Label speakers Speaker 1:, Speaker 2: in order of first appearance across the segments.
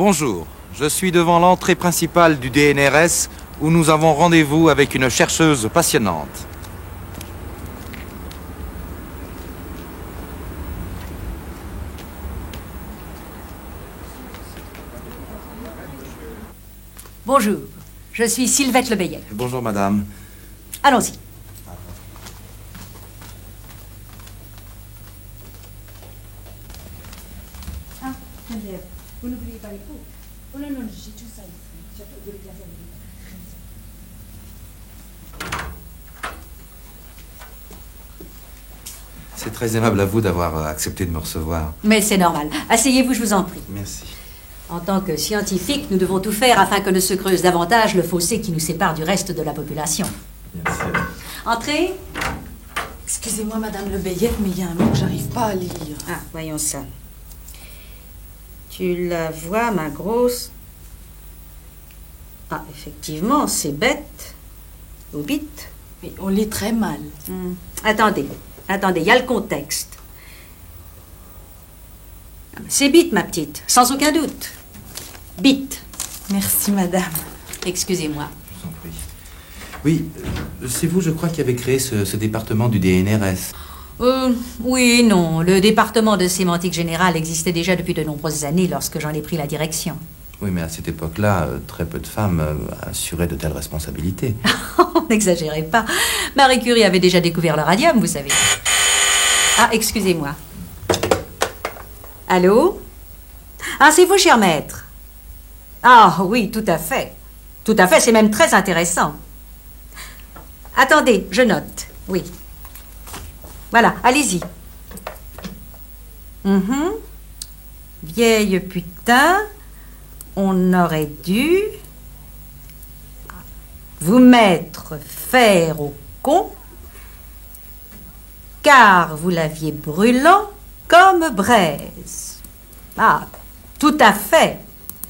Speaker 1: Bonjour, je suis devant l'entrée principale du DNRS où nous avons rendez-vous avec une chercheuse passionnante.
Speaker 2: Bonjour, je suis Sylvette Lebeillet.
Speaker 1: Bonjour madame.
Speaker 2: Allons-y.
Speaker 3: Ah, Geneviève, vous n'oubliez pas les cours. Oh non, non, j'ai tout ça ici. Surtout de les classes.
Speaker 1: C'est très aimable à vous d'avoir accepté de me recevoir.
Speaker 2: Mais c'est normal. Asseyez-vous, je vous en prie.
Speaker 1: Merci.
Speaker 2: En tant que scientifiques, nous devons tout faire afin que ne se creuse davantage le fossé qui nous sépare du reste de la population.
Speaker 1: Merci.
Speaker 2: Entrez.
Speaker 3: Excusez-moi, Madame Lebeillet, mais il y a un mot que j'arrive pas à lire.
Speaker 2: Ah, voyons ça. Tu la vois, ma grosse? Ah, effectivement, c'est bête. Ou bite.
Speaker 3: Mais on lit très mal.
Speaker 2: Attendez, il y a le contexte. C'est bite, ma petite, sans aucun doute. Bite.
Speaker 3: Merci, Madame.
Speaker 2: Excusez-moi.
Speaker 1: Je vous en prie. Oui, c'est vous, je crois, qui avez créé ce département du DNRS.
Speaker 2: Oui et non. Le département de sémantique générale existait déjà depuis de nombreuses années lorsque j'en ai pris la direction.
Speaker 1: Oui, mais à cette époque-là, très peu de femmes assuraient de telles responsabilités.
Speaker 2: N'exagérez pas. Marie Curie avait déjà découvert le radium, vous savez. Ah, excusez-moi. Allô? Ah, c'est vous, cher maître. Ah, oui, tout à fait. Tout à fait, c'est même très intéressant. Attendez, je note. Oui. Voilà, allez-y. Vieille putain, on aurait dû vous mettre fer au con, car vous l'aviez brûlant comme braise. Ah, tout à fait.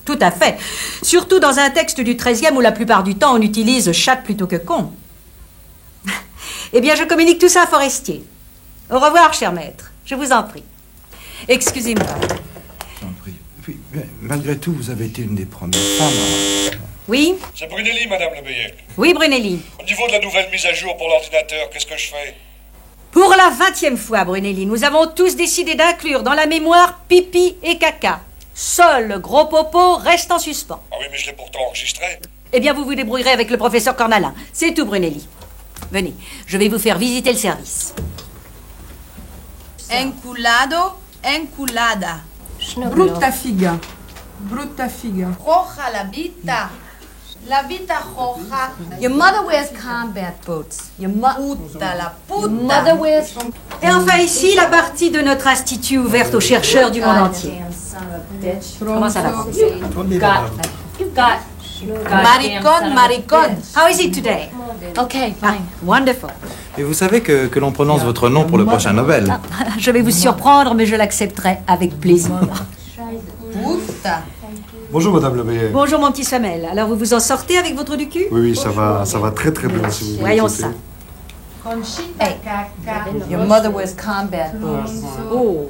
Speaker 2: Tout à fait. Surtout dans un texte du XIIIe où la plupart du temps on utilise chatte plutôt que con. Eh bien, je communique tout ça à Forestier. Au revoir, cher maître. Je vous en prie. Excusez-moi.
Speaker 1: Je vous en prie. Puis, malgré tout, vous avez été une des premières femmes.
Speaker 2: Oui?
Speaker 4: C'est Brunelli, Madame Lebeillet.
Speaker 2: Oui, Brunelli.
Speaker 4: Au niveau de la nouvelle mise à jour pour l'ordinateur, qu'est-ce que je fais?
Speaker 2: Pour la 20e fois, Brunelli, nous avons tous décidé d'inclure dans la mémoire pipi et caca. Seul le gros popo reste en suspens.
Speaker 4: Ah oui, mais je l'ai pourtant enregistré.
Speaker 2: Eh bien, vous vous débrouillerez avec le professeur Cornalin. C'est tout, Brunelli. Venez, je vais vous faire visiter le service.
Speaker 5: Enculado, enculada.
Speaker 6: Brutta figa. Brutta figa.
Speaker 5: Roja la vita. La vita roja.
Speaker 7: Your mother wears combat boots.
Speaker 5: Puta la puta.
Speaker 7: Mother wears...
Speaker 2: Et enfin ici, la partie de notre institut ouverte aux chercheurs du monde entier. Comment ça va?
Speaker 5: Maricón, maricón.
Speaker 2: How is it today?
Speaker 7: Okay,
Speaker 2: Ah,
Speaker 7: fine.
Speaker 2: wonderful.
Speaker 1: Et vous savez que l'on prononce votre nom pour le prochain Nobel.
Speaker 2: Je vais vous surprendre, mais je l'accepterai avec plaisir.
Speaker 5: Puta.
Speaker 8: Bonjour Madame Lebeillet.
Speaker 2: Bonjour mon petit Samuel. Alors vous vous en sortez avec votre du cul?
Speaker 8: Oui, ça va très très bien si vous
Speaker 2: Voyons
Speaker 8: écoutez.
Speaker 2: ça.
Speaker 5: Conchita caca.
Speaker 7: Your mother wears combat boots.
Speaker 2: Oh,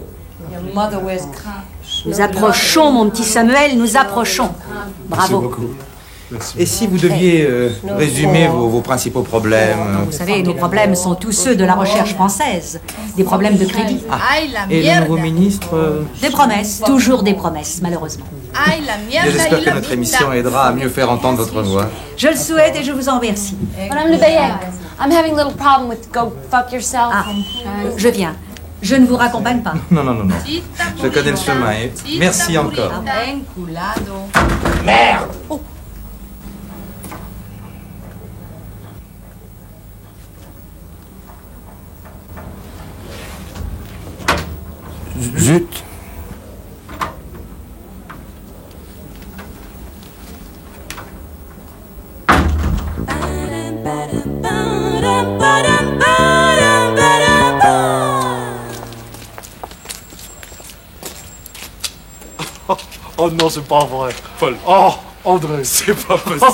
Speaker 7: Your mother wears combat...
Speaker 2: nous approchons mon petit Samuel, nous approchons.
Speaker 8: Merci
Speaker 2: Bravo.
Speaker 8: beaucoup. Merci.
Speaker 1: Et si vous deviez résumer vos principaux problèmes
Speaker 2: Vous savez, nos problèmes sont tous ceux de la recherche française. Des problèmes de crédit.
Speaker 5: Ay, la
Speaker 1: Et le
Speaker 5: mierda.
Speaker 1: nouveau ministre
Speaker 2: Des promesses, toujours des promesses, malheureusement.
Speaker 5: Ay, la mierda
Speaker 1: J'espère
Speaker 5: y
Speaker 1: que
Speaker 5: la
Speaker 1: notre
Speaker 5: vita.
Speaker 1: émission aidera à mieux faire entendre votre voix.
Speaker 2: Je le souhaite et je vous en remercie.
Speaker 7: Madame Lebeillet, I'm having a little problem with go fuck yourself.
Speaker 2: Ah, je viens. Je ne vous raccompagne pas.
Speaker 1: Non, non, non, non.
Speaker 5: Tita
Speaker 1: Je connais le
Speaker 5: purita.
Speaker 1: chemin. Et
Speaker 5: Tita
Speaker 1: merci encore.
Speaker 5: purita. Enculado.
Speaker 1: Zut.
Speaker 8: Oh non, c'est pas vrai. Paul. Oh, André.
Speaker 9: C'est pas possible.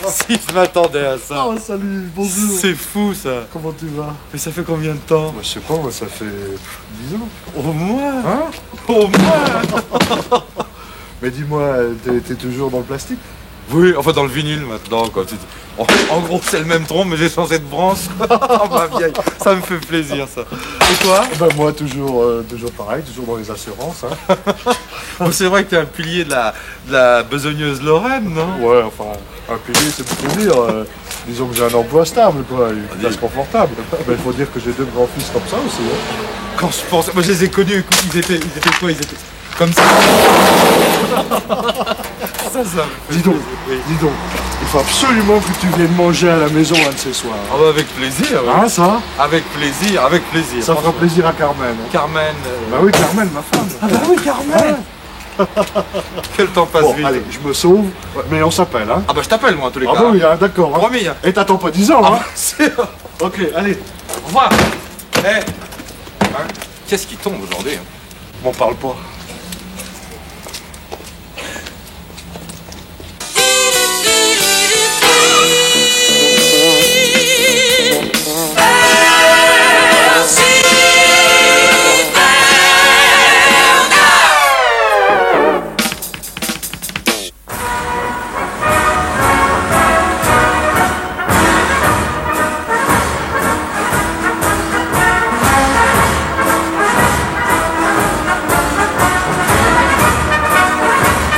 Speaker 9: Si je m'attendais à ça.
Speaker 8: Oh, salut, bonjour.
Speaker 9: C'est fou ça.
Speaker 8: Comment tu vas?
Speaker 9: Mais ça fait combien de temps?
Speaker 8: Moi, je sais pas, moi, ça fait 10 ans.
Speaker 9: Au moins.
Speaker 8: Hein?
Speaker 9: Au moins.
Speaker 8: Mais dis-moi, t'es toujours dans le plastique?
Speaker 1: Oui, enfin dans le vinyle maintenant, quoi. En gros, c'est le même tronc, mais j'ai changé de branche. Oh, ma vieille, ça me fait plaisir, ça. Et toi?
Speaker 8: Ben moi, toujours pareil, toujours dans les assurances. Hein.
Speaker 1: Bon, c'est vrai que t'es un pilier de la besogneuse Lorraine, non?
Speaker 8: Ouais, enfin, un pilier, c'est beaucoup dire. Disons que j'ai un emploi stable, quoi, une place confortable. Ben, il faut dire que j'ai 2 grands-fils comme ça aussi. Hein.
Speaker 1: Quand je pense... Moi, je les ai connus, écoute, ils étaient quoi? Ils étaient comme ça. Ça.
Speaker 8: Dis donc, il faut absolument que tu viennes manger à la maison un de ces soirs.
Speaker 1: Ah bah avec plaisir, oui.
Speaker 8: Hein, ça?
Speaker 1: Avec plaisir.
Speaker 8: Ça fera plaisir à Carmen. Hein.
Speaker 1: Carmen.
Speaker 8: Bah oui, Carmen, ma femme.
Speaker 1: Ah bah oui, Carmen. Quel temps passe vite.
Speaker 8: Allez, je me sauve, mais on s'appelle, hein.
Speaker 1: Ah bah je t'appelle, moi, en tous les cas.
Speaker 8: Ah bah oui, hein, d'accord. Hein.
Speaker 1: Promis. Hein.
Speaker 8: Et t'attends pas 10 ans, hein.
Speaker 1: C'est...
Speaker 8: Ok, allez.
Speaker 1: Au revoir. Qu'est-ce qui tombe aujourd'hui?
Speaker 8: M'en parle pas.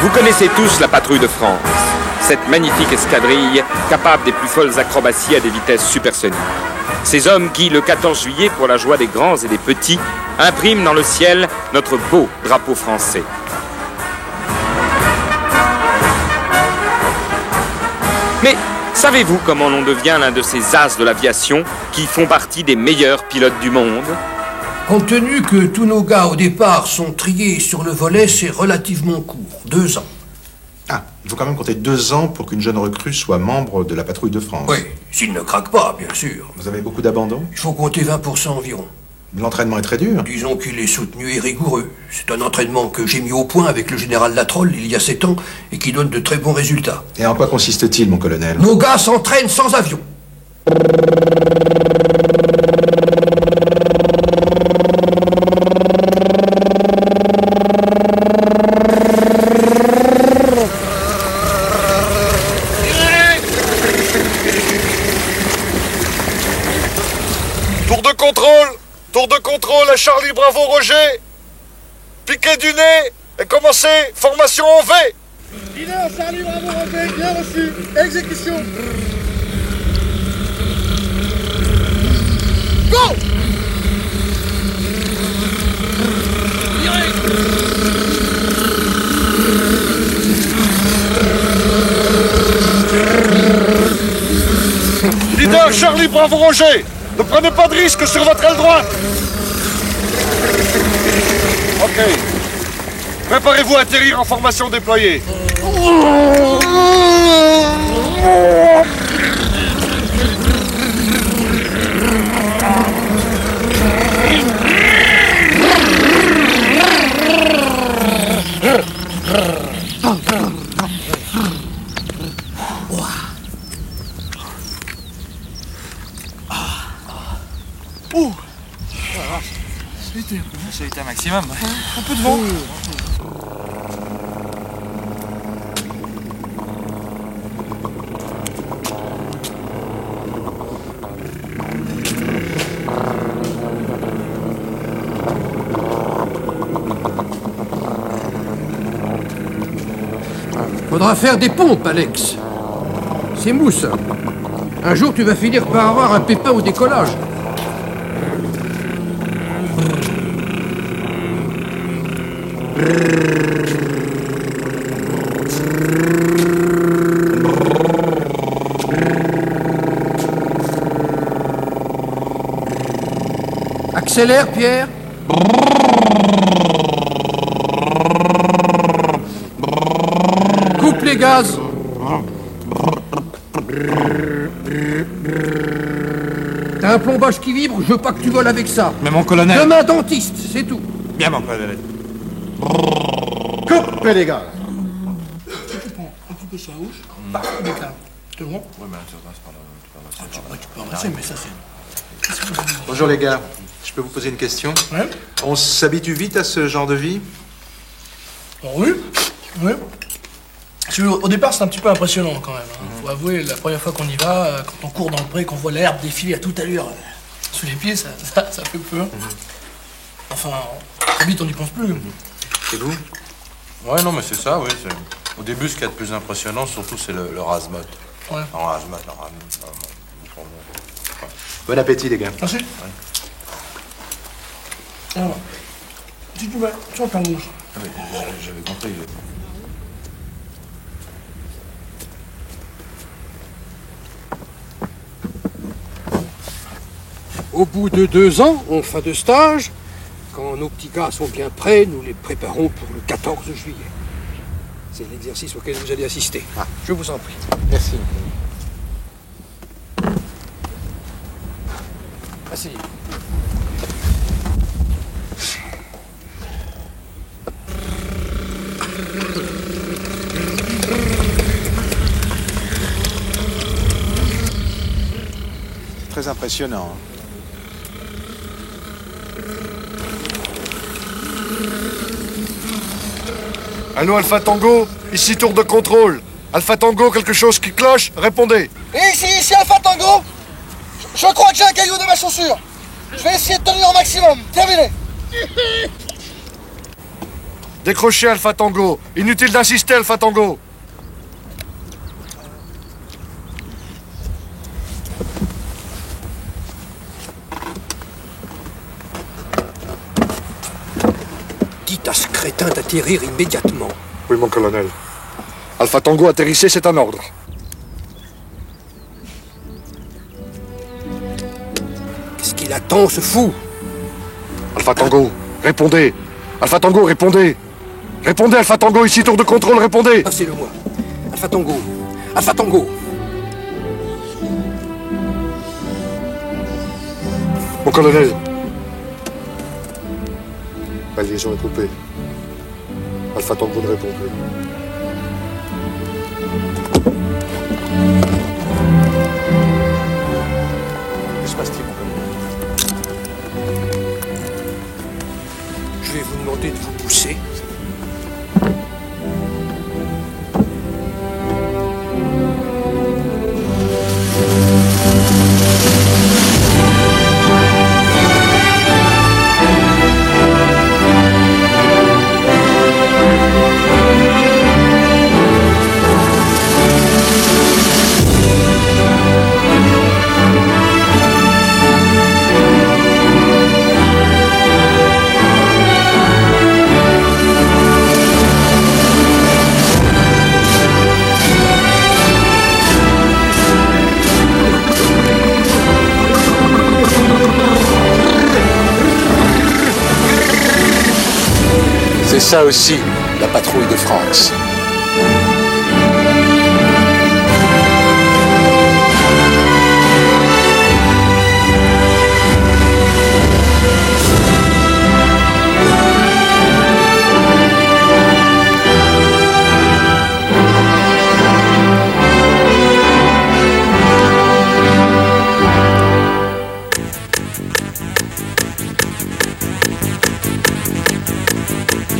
Speaker 10: Vous connaissez tous la Patrouille de France, cette magnifique escadrille capable des plus folles acrobaties à des vitesses supersoniques. Ces hommes qui, le 14 juillet, pour la joie des grands et des petits, impriment dans le ciel notre beau drapeau français. Mais savez-vous comment l'on devient l'un de ces as de l'aviation qui font partie des meilleurs pilotes du monde ?
Speaker 11: Compte tenu que tous nos gars au départ sont triés sur le volet, c'est relativement court, 2 ans.
Speaker 12: Ah, il faut quand même compter 2 ans pour qu'une jeune recrue soit membre de la Patrouille de France.
Speaker 11: Oui, s'il ne craque pas, bien sûr.
Speaker 12: Vous avez beaucoup d'abandon?
Speaker 11: Il faut compter 20% environ.
Speaker 12: L'entraînement est très dur.
Speaker 11: Disons qu'il est soutenu et rigoureux. C'est un entraînement que j'ai mis au point avec le général Latrolle il y a 7 ans et qui donne de très bons résultats.
Speaker 12: Et en quoi consiste-t-il, mon colonel?
Speaker 11: Nos gars s'entraînent sans avion.
Speaker 4: Tour de contrôle à Charlie Bravo Roger. Piqué du nez et commencez. Formation en V.
Speaker 13: Leader Charlie Bravo Roger, bien reçu. Exécution. Go.
Speaker 4: Leader Charlie Bravo Roger. Ne prenez pas de risque sur votre aile droite. Ok. Préparez-vous à atterrir en formation déployée.
Speaker 1: Ça a été un maximum. Un peu de vent.
Speaker 11: Faudra faire des pompes, Alex. C'est mou, ça. Un jour, tu vas finir par avoir un pépin au décollage. Accélère, Pierre. Coupe les gaz. T'as un plombage qui vibre, je veux pas que tu voles avec ça.
Speaker 1: Mais mon colonel...
Speaker 11: Demain, dentiste, c'est tout.
Speaker 1: Bien, mon colonel.
Speaker 8: Coupez les gaz.
Speaker 13: Un petit peu sur la bouche. Bah, c'est bon.
Speaker 1: Ouais, mais ça passe par là.
Speaker 13: Tu peux avancer, mais ça c'est...
Speaker 12: Bonjour les gars, je peux vous poser une question?
Speaker 13: Ouais.
Speaker 12: On s'habitue vite à ce genre de vie?
Speaker 13: Oh oui. Oui. Au départ, c'est un petit peu impressionnant quand même. Faut avouer, la première fois qu'on y va, quand on court dans le pré, qu'on voit l'herbe défiler à toute allure sous les pieds, ça fait peur. Enfin, très vite, on n'y pense plus.
Speaker 1: C'est vous? Ouais, non, mais c'est ça, oui. Au début, ce qu'il y a de plus impressionnant, surtout, c'est le razmat.
Speaker 13: Ouais.
Speaker 1: Non, razmat.
Speaker 12: Bon appétit, les gars.
Speaker 13: Merci.
Speaker 1: Ouais.
Speaker 13: Alors, si tu vas sur ta gauche.
Speaker 1: Ah, mais j'avais compris.
Speaker 11: Au bout de 2 ans, en fin de stage, quand nos petits gars sont bien prêts, nous les préparons pour le 14 juillet. C'est l'exercice auquel vous allez assister. Ah, je vous en prie.
Speaker 12: Merci.
Speaker 11: Asseyez.
Speaker 12: Très impressionnant. Hein.
Speaker 4: Allô, Alpha Tango, ici tour de contrôle. Alpha Tango, quelque chose qui cloche? Répondez.
Speaker 14: Ici Alpha Tango. Je crois que j'ai un caillou de ma chaussure. Je vais essayer de tenir au maximum. Terminé.
Speaker 4: Décrochez, Alpha Tango. Inutile d'insister, Alpha Tango.
Speaker 11: Dites à ce crétin d'atterrir immédiatement.
Speaker 4: Oui, mon colonel. Alpha Tango, atterrissez, c'est un ordre.
Speaker 11: Qu'est-ce qu'il attend, ce fou?
Speaker 4: Alpha Tango, répondez. Alpha Tango, répondez. Répondez, Alpha Tango, ici tour de contrôle, répondez.
Speaker 11: Passez-le-moi. Alpha Tango. Alpha Tango.
Speaker 4: Mon colonel. La liaison est coupée. Alpha Tango ne répond plus.
Speaker 12: Que se passe-t-il, mon colonel?
Speaker 11: Je vais vous demander de vous pousser.
Speaker 12: C'est ça aussi, la patrouille de France.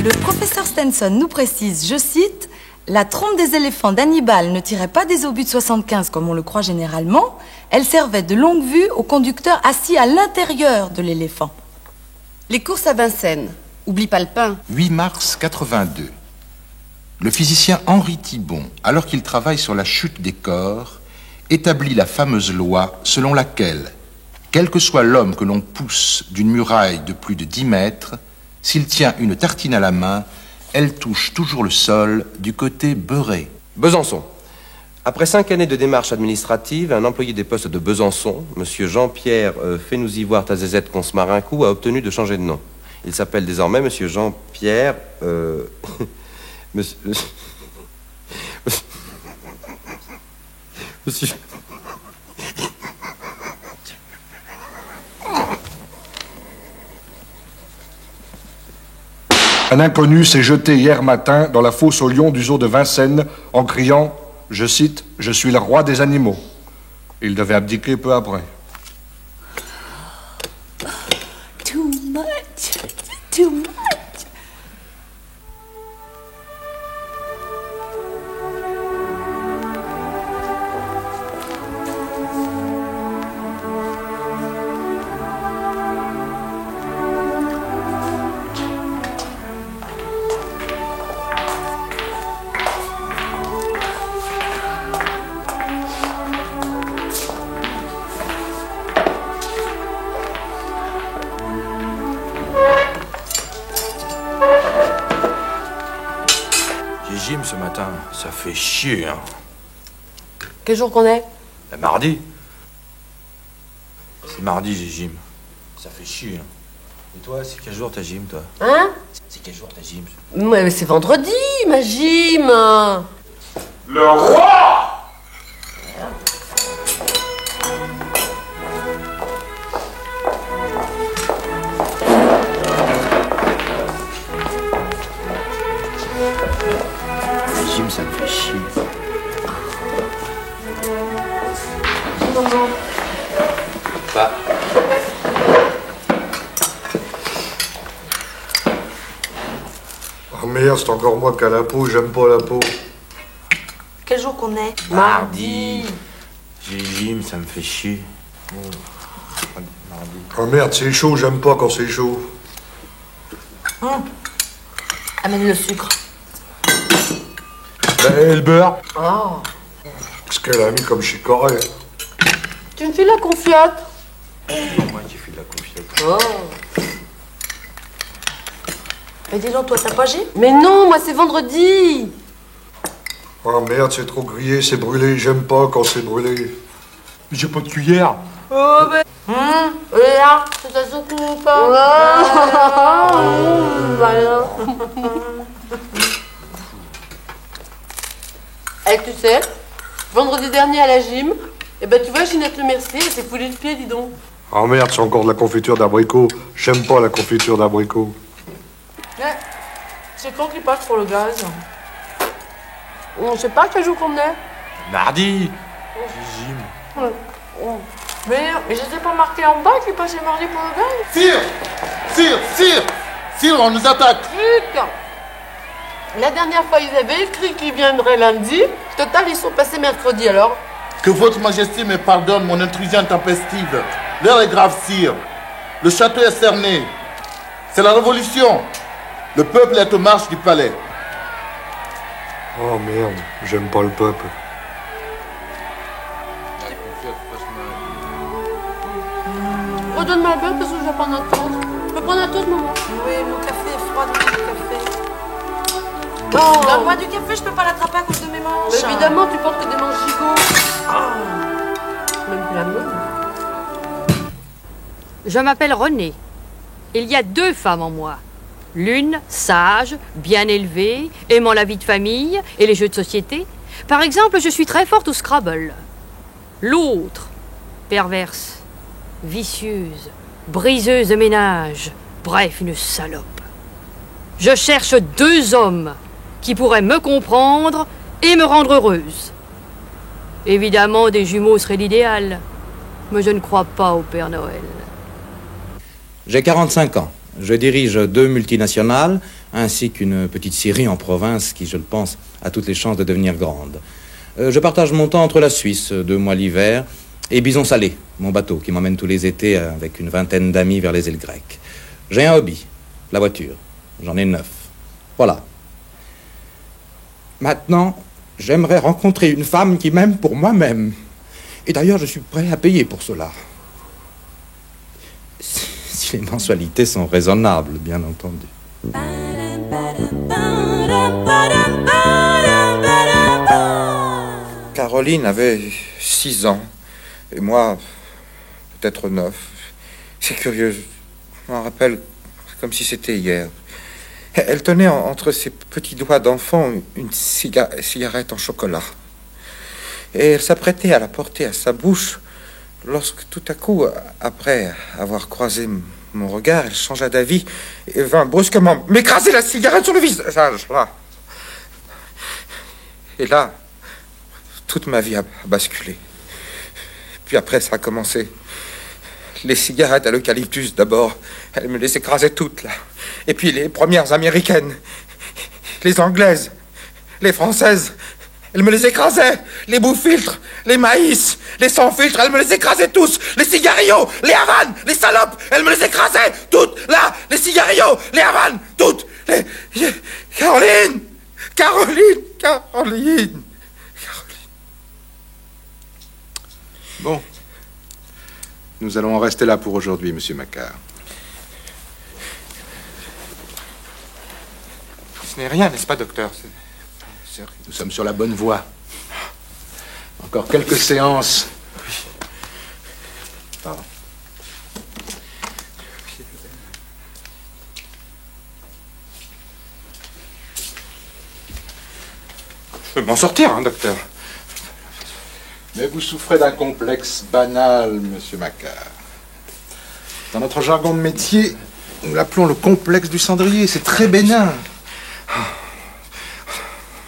Speaker 15: Le professeur Stenson nous précise, je cite, « La trompe des éléphants d'Hannibal ne tirait pas des obus de 75 comme on le croit généralement, elle servait de longue vue au conducteur assis à l'intérieur de l'éléphant. »
Speaker 16: Les courses à Vincennes, oublie pas le pain.
Speaker 12: 8 mars 82. Le physicien Henri Thibon, alors qu'il travaille sur la chute des corps, établit la fameuse loi selon laquelle, quel que soit l'homme que l'on pousse d'une muraille de plus de 10 mètres, s'il tient une tartine à la main, elle touche toujours le sol du côté beurré.
Speaker 17: Besançon. Après 5 années de démarches administratives, un employé des postes de Besançon, M. Jean-Pierre Fais-nous-y-voir Tazézette Consmarincou, a obtenu de changer de nom. Il s'appelle désormais M. Jean-Pierre... Monsieur...
Speaker 4: Un inconnu s'est jeté hier matin dans la fosse aux lions du zoo de Vincennes en criant, je cite, « Je suis le roi des animaux ». Il devait abdiquer peu après.
Speaker 15: Too much, too much.
Speaker 1: Ça fait chier, hein.
Speaker 16: Quel jour qu'on est?
Speaker 1: Mardi. C'est mardi, j'ai gym. Ça fait chier, hein. Et toi, c'est quel jour ta gym, toi?
Speaker 16: Hein?
Speaker 1: C'est quel jour ta gym?
Speaker 16: Mais c'est vendredi, ma gym.
Speaker 1: Le roi!
Speaker 12: La gym, ça me fait chier.
Speaker 1: Bah.
Speaker 4: Oh merde, c'est encore moi qui a la peau, j'aime pas la peau.
Speaker 15: Quel jour qu'on est?
Speaker 1: Mardi. J'ai gym, ça me fait chier. Mardi.
Speaker 4: Oh merde, c'est chaud, j'aime pas quand c'est chaud.
Speaker 15: Amène le sucre.
Speaker 1: Et le beurre?
Speaker 16: Oh.
Speaker 4: Ce qu'elle a mis comme chicorée.
Speaker 16: Tu me files la confiote?
Speaker 1: Moi qui fais de la confiote.
Speaker 16: Oh.
Speaker 15: Mais dis donc, toi, t'as pas gym?
Speaker 16: Mais non, moi c'est vendredi.
Speaker 4: Oh merde, c'est trop grillé, c'est brûlé, j'aime pas quand c'est brûlé.
Speaker 1: J'ai pas de cuillère.
Speaker 16: Oh, ben. Et là, ça se coupe. Et tu sais, vendredi dernier à la gym, eh ben tu vois, Ginette Le Mercier, elle s'est foulée le pied, dis donc.
Speaker 4: Oh merde, c'est encore de la confiture d'abricot. J'aime pas la confiture d'abricot.
Speaker 16: C'est quand qu'il passe pour le gaz? On sait pas quel jour qu'on est.
Speaker 1: Mardi. J'ai gym.
Speaker 16: Mais je sais pas marqué en bas qu'il passait mardi pour le gaz.
Speaker 18: Sire! Sire! Sire! Sire, on nous attaque!
Speaker 16: Chut! La dernière fois, ils avaient écrit qu'ils viendraient lundi. Total, ils sont passés mercredi, alors.
Speaker 18: Que votre majesté me pardonne mon intrusion intempestive. L'heure est grave, sire. Le château est cerné. C'est la révolution. Le peuple est aux marches du palais.
Speaker 4: Oh merde, j'aime pas le peuple.
Speaker 16: Redonne-moi un peu parce que je vais prendre un toast. Je peux prendre un toast, maman?
Speaker 15: Oui, mon café est froid, donne-moi du café.
Speaker 16: Oh.
Speaker 15: Donne-moi du café, je peux pas l'attraper à cause de mes manches.
Speaker 16: Mais évidemment, tu portes que des manches gigots. Même plus la mienne.
Speaker 19: Je m'appelle Renée. Il y a deux femmes en moi. L'une, sage, bien élevée, aimant la vie de famille et les jeux de société. Par exemple, je suis très forte au Scrabble. L'autre, perverse, vicieuse, briseuse de ménage, bref, une salope. Je cherche deux hommes qui pourraient me comprendre et me rendre heureuse. Évidemment, des jumeaux seraient l'idéal, mais je ne crois pas au Père Noël.
Speaker 20: J'ai 45 ans. Je dirige 2 multinationales, ainsi qu'une petite scierie en province qui, je le pense, a toutes les chances de devenir grande. Je partage mon temps entre la Suisse, 2 mois l'hiver, et Bison Salé, mon bateau qui m'emmène tous les étés avec une vingtaine d'amis vers les îles grecques. J'ai un hobby, la voiture. J'en ai 9. Voilà. Maintenant, j'aimerais rencontrer une femme qui m'aime pour moi-même. Et d'ailleurs, je suis prêt à payer pour cela. Si les mensualités sont raisonnables, bien entendu.
Speaker 1: Caroline avait 6 ans, et moi, peut-être 9. C'est curieux, je m'en rappelle comme si c'était hier. Elle tenait entre ses petits doigts d'enfant une cigarette en chocolat. Et elle s'apprêtait à la porter à sa bouche lorsque tout à coup, après avoir croisé mon regard, elle changea d'avis et vint brusquement m'écraser la cigarette sur le visage. Là. Et là, toute ma vie a basculé. Puis après, ça a commencé. Les cigarettes à l'eucalyptus d'abord, elle me les écrasait toutes là. Et puis les premières américaines, les anglaises, les françaises, elle me les écrasait. Les bouts-filtres, les maïs, les sans-filtres, elle me les écrasait tous. Les cigarillos, les havanes, les salopes, elle me les écrasait toutes là. Les cigarillos, les havanes, toutes. Caroline, Caroline, Caroline.
Speaker 12: Bon. Nous allons en rester là pour aujourd'hui, Monsieur Macquart.
Speaker 1: Ce n'est rien, n'est-ce pas, docteur?
Speaker 12: Nous sommes sur la bonne voie. Encore quelques séances. Pardon.
Speaker 1: Je peux m'en sortir, hein, docteur.
Speaker 12: Mais vous souffrez d'un complexe banal, monsieur Macquart. Dans notre jargon de métier, nous l'appelons le complexe du cendrier. C'est très bénin.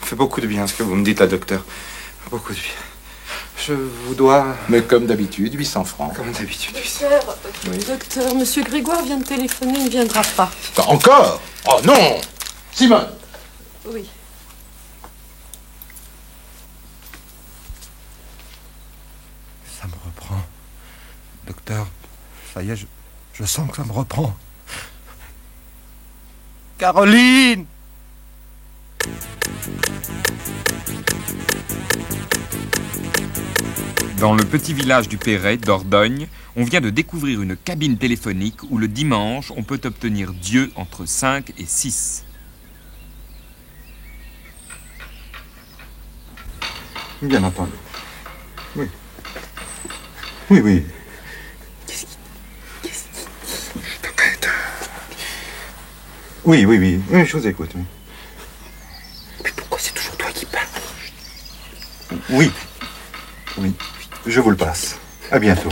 Speaker 1: Ça fait beaucoup de bien ce que vous me dites là, docteur. Beaucoup de bien. Je vous dois...
Speaker 12: Mais comme d'habitude, 800 francs.
Speaker 1: Comme d'habitude, 800.
Speaker 16: Docteur, monsieur Grégoire vient de téléphoner, il ne viendra pas.
Speaker 12: Encore? Oh non! Simone!
Speaker 16: Oui.
Speaker 9: Ça me reprend. Docteur, ça y est, je sens que ça me reprend. Caroline!
Speaker 10: Dans le petit village du Perret, Dordogne, on vient de découvrir une cabine téléphonique où le dimanche, on peut obtenir Dieu entre 5 et 6.
Speaker 9: Bien entendu. Oui. Oui, oui. Oui, oui, oui. Oui, je vous écoute. Oui.
Speaker 1: Mais pourquoi c'est toujours toi qui parles?
Speaker 9: Oui. Oui. Je vous le passe. À bientôt.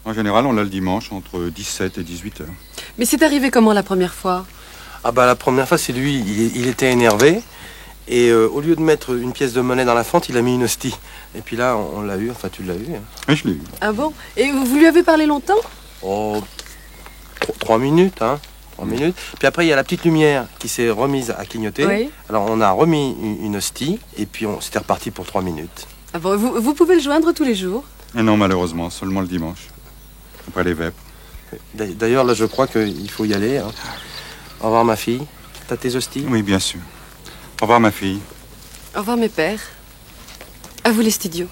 Speaker 21: En général, on l'a le dimanche entre 17 et 18 heures.
Speaker 16: Mais c'est arrivé comment la première fois?
Speaker 17: Ah bah la première fois, c'est lui, il était énervé. Et au lieu de mettre une pièce de monnaie dans la fente, il a mis une hostie. Et puis là, on l'a eu, enfin tu l'as eu. Hein.
Speaker 21: Oui, je l'ai eu.
Speaker 16: Ah bon? Et vous lui avez parlé longtemps?
Speaker 17: Oh, 3 minutes, hein. 3 minutes. Puis après, il y a la petite lumière qui s'est remise à clignoter.
Speaker 16: Oui.
Speaker 17: Alors on a remis une hostie et puis c'était reparti pour 3 minutes.
Speaker 16: Ah bon, vous pouvez le joindre tous les jours?
Speaker 21: Et non, malheureusement, seulement le dimanche. Après les vêpres.
Speaker 17: D'ailleurs, là, je crois qu'il faut y aller. Hein. Au revoir, ma fille. T'as tes hosties?
Speaker 21: Oui, bien sûr. Au revoir, ma fille.
Speaker 16: Au revoir, mes pères. À vous, les studios.